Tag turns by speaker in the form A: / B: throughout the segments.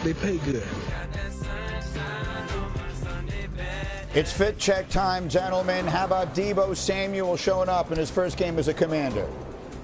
A: they pay good.
B: It's fit check time, gentlemen. How about Deebo Samuel showing up in his first game as a Commander?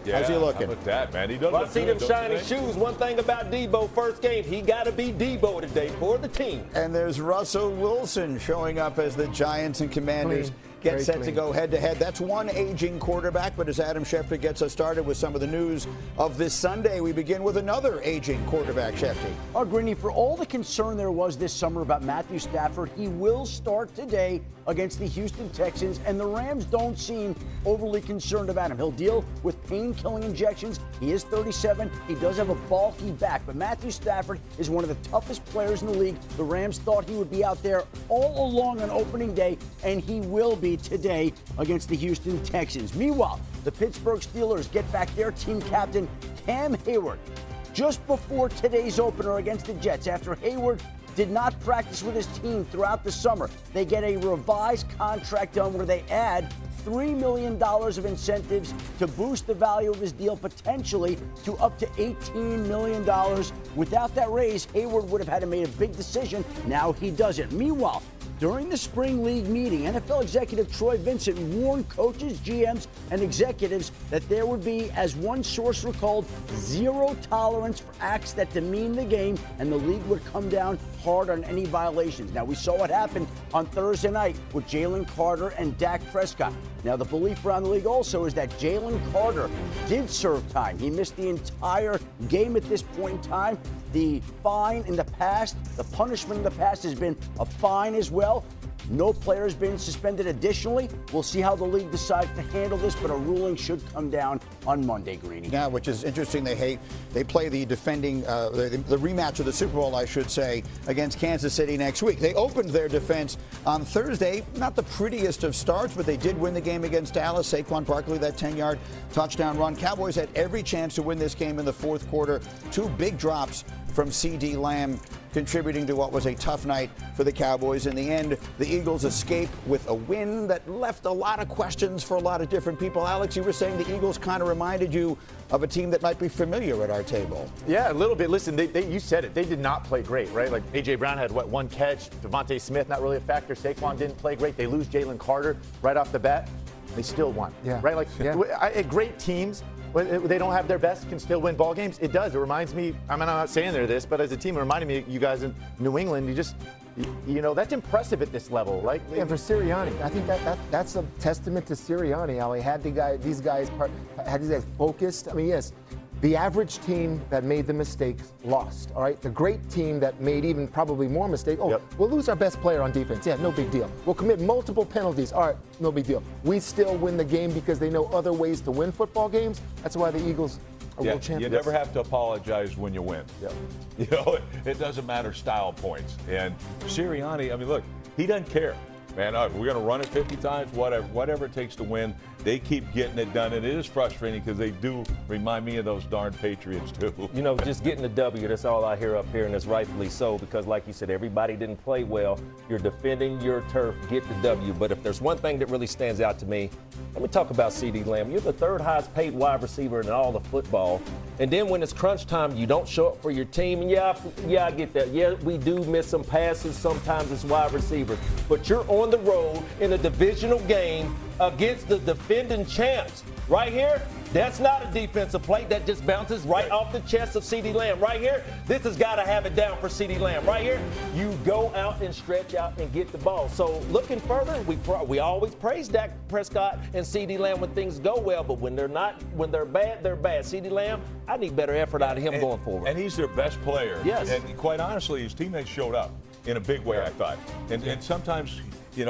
C: Yeah,
B: how's he looking?
C: How about that, man? He doesn't
D: I see them shiny shoes. One thing about Deebo, first game, he got to be Deebo today for the team.
B: And there's Russell Wilson showing up as the Giants and Commanders get set to go head-to-head. That's one aging quarterback, but as Adam Schefter gets us started with some of the news of this Sunday, we begin with another aging quarterback, Schefter.
E: Greeny, for all the concern there was this summer about Matthew Stafford, he will start today against the Houston Texans, and the Rams don't seem overly concerned about him. He'll deal with pain-killing injections. He is 37. He does have a bulky back, but Matthew Stafford is one of the toughest players in the league. The Rams thought he would be out there all along on opening day, and he will be today against the Houston Texans. Meanwhile, the Pittsburgh Steelers get back their team captain, Cam Hayward, just before today's opener against the Jets. After Hayward did not practice with his team throughout the summer, they get a revised contract done where they add $3 million of incentives to boost the value of his deal potentially to up to $18 million. Without that raise, Hayward would have had to make a big decision. Now he doesn't. Meanwhile, during the spring league meeting, NFL executive Troy Vincent warned coaches, GMs, and executives that there would be, as one source recalled, zero tolerance for acts that demean the game, and the league would come down hard on any violations. Now, we saw what happened on Thursday night with Jalen Carter and Dak Prescott. Now, the belief around the league also is that Jalen Carter did serve time. He missed the entire game at this point in time. The fine in the past, the punishment in the past has been a fine as well. No player has been suspended additionally. We'll see how the league decides to handle this, but a ruling should come down on Monday, Greeny.
B: Yeah, which is interesting. They play the defending, the rematch of the Super Bowl, I should say, against Kansas City next week. They opened their defense on Thursday. Not the prettiest of starts, but they did win the game against Dallas. Saquon Barkley, that 10-yard touchdown run. Cowboys had every chance to win this game in the fourth quarter. Two big drops from CeeDee Lamb, contributing to what was a tough night for the Cowboys. In the end, the Eagles escape with a win that left a lot of questions for a lot of different people. Alex, you were saying the Eagles kind of reminded you of a team that might be familiar at our table.
F: Yeah, a little bit. Listen, you said it. They did not play great, right? Like, A.J. Brown had, one catch. Devontae Smith, not really a factor. Saquon didn't play great. They lose Jalen Carter right off the bat. They still won, right? Like, great teams, when they don't have their best, can still win ball games. It does. It reminds me, I'm not saying they're this, but as a team, it reminded me of you guys in New England. That's impressive at this level, right?
G: And for Sirianni, I think that's a testament to Sirianni, how he had these guys focused. I mean, yes, the average team that made the mistakes lost, all right? The great team that made even probably more mistakes, we'll lose our best player on defense. Yeah, no big deal. We'll commit multiple penalties. All right, no big deal. We still win the game because they know other ways to win football games. That's why the Eagles are world champions.
C: You never have to apologize when you win. Yeah. It doesn't matter style points. And Sirianni, I mean, look, he doesn't care. Man, we're going to run it 50 times, whatever it takes to win. They keep getting it done, and it is frustrating because they do remind me of those darn Patriots, too.
D: Just getting the W, that's all I hear up here, and it's rightfully so because, like you said, everybody didn't play well. You're defending your turf, get the W. But if there's one thing that really stands out to me, let me talk about CeeDee Lamb. You're the third highest paid wide receiver in all of football. And then when it's crunch time, you don't show up for your team. And I get that. Yeah, we do miss some passes sometimes as wide receivers. But you're on the road in a divisional game against the defending champs. Right here, that's not a defensive play. That just bounces right off the chest of CeeDee Lamb. Right here, this has got to have it down for CeeDee Lamb. Right here, you go out and stretch out and get the ball. So looking further, we always praise Dak Prescott and CeeDee Lamb when things go well, but when they're bad, they're bad. CeeDee Lamb, I need better effort out of him going forward.
C: And he's their best player.
D: Yes.
C: And quite honestly, his teammates showed up in a big way, I thought. And sometimes, I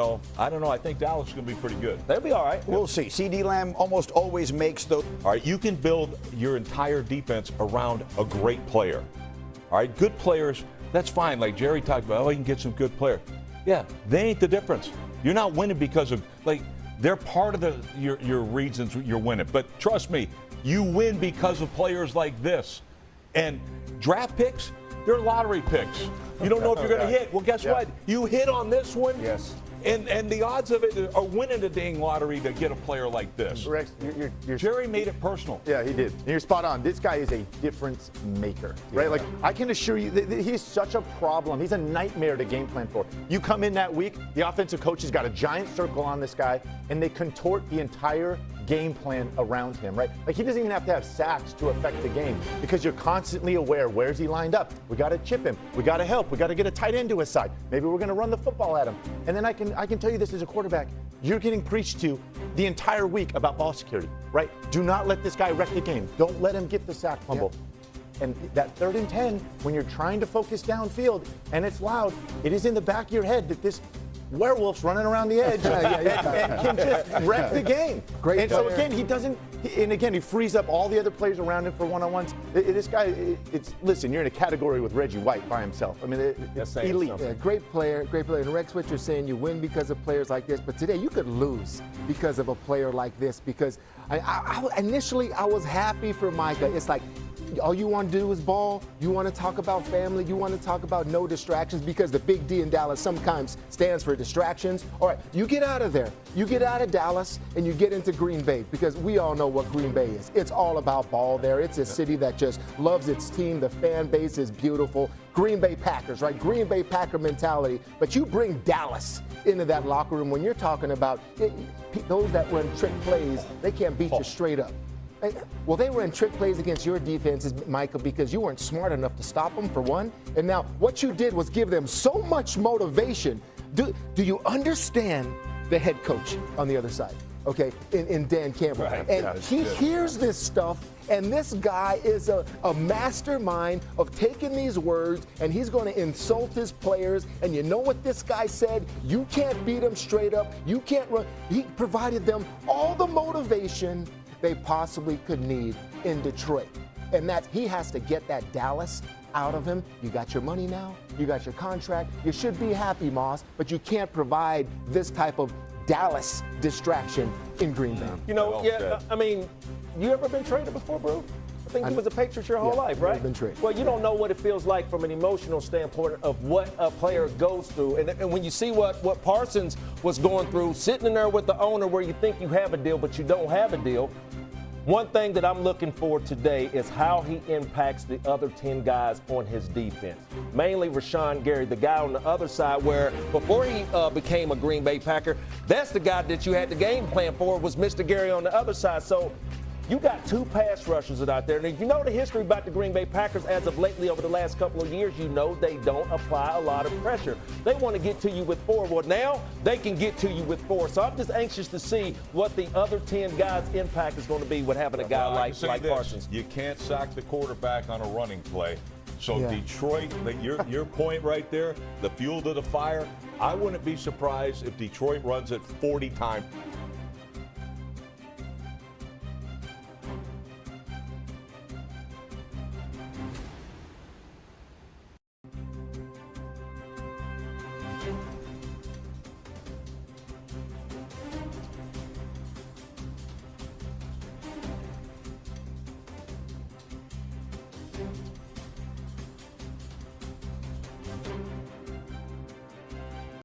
C: don't know. I think Dallas is going to be pretty good.
D: They'll be all right.
B: We'll see. CeeDee Lamb almost always makes those.
C: All right, you can build your entire defense around a great player. All right, good players, that's fine. Like Jerry talked about, you can get some good players. Yeah, they ain't the difference. You're not winning because of, they're part of your reasons you're winning. But trust me, you win because of players like this. And draft picks, they're lottery picks. You don't know if you're going to hit. Well, guess what? You hit on this one.
F: Yes.
C: And the odds of it are winning the dang lottery to get a player like this.
F: Rex,
C: Jerry made it personal.
F: Yeah, he did. And you're spot on. This guy is a difference maker, right? Like, I can assure you that he's such a problem. He's a nightmare to game plan for. You come in that week, the offensive coach has got a giant circle on this guy, and they contort the entire game plan around him, right? Like, he doesn't even have to have sacks to affect the game because you're constantly aware, where's he lined up? We got to chip him. We got to help. We got to get a tight end to his side. Maybe we're going to run the football at him. And then I can tell you this as a quarterback, you're getting preached to the entire week about ball security, right? Do not let this guy wreck the game. Don't let him get the sack fumble. Yeah. And that 3rd and 10, when you're trying to focus downfield and it's loud, it is in the back of your head that this werewolf's running around the edge and can just wreck the game.
G: Great
F: and
G: player.
F: so again, he frees up all the other players around him for one-on-ones. This guy, listen, you're in a category with Reggie White by himself. I mean, it's elite.
G: Yeah, great player. And Rex, what you're saying, you win because of players like this, but today you could lose because of a player like this. Because initially I was happy for Micah. It's like, all you want to do is ball. You want to talk about family. You want to talk about no distractions because the big D in Dallas sometimes stands for distractions. All right, you get out of there. You get out of Dallas and you get into Green Bay because we all know what Green Bay is. It's all about ball there. It's a city that just loves its team. The fan base is beautiful. Green Bay Packers, right? Green Bay Packer mentality. But you bring Dallas into that locker room when you're talking about those that run trick plays, they can't beat you straight up. Well, they were in trick plays against your defenses, Michael, because you weren't smart enough to stop them, for one. And now what you did was give them so much motivation. Do you understand the head coach on the other side, okay, in Dan Campbell?
C: Right.
G: And he hears this stuff, and this guy is a mastermind of taking these words, and he's going to insult his players. And you know what this guy said? You can't beat them straight up. You can't run. He provided them all the motivation they possibly could need in Detroit. And that he has to get that Dallas out of him. You got your money now. You got your contract. You should be happy, Moss, but you can't provide this type of Dallas distraction in Green Bay.
D: You know, I mean, you ever been traded before, bro? I think you was a Patriot your whole life, right?
G: Been traded.
D: Well, you don't know what it feels like from an emotional standpoint of what a player goes through. And when you see what Parsons was going through, sitting in there with the owner where you think you have a deal, but you don't have a deal, one thing that I'm looking for today is how he impacts the other 10 guys on his defense. Mainly Rashawn Gary, the guy on the other side where before he became a Green Bay Packer, that's the guy that you had the game plan for was Mr. Gary on the other side. So you got 2 pass rushers out there. And if you know the history about the Green Bay Packers as of lately over the last couple of years, you know they don't apply a lot of pressure. They want to get to you with 4. Well, now they can get to you with 4. So I'm just anxious to see what the other 10 guys' impact is going to be with having a guy like Parsons.
C: You can't sack the quarterback on a running play. So Detroit, your point right there, the fuel to the fire, I wouldn't be surprised if Detroit runs it 40 times.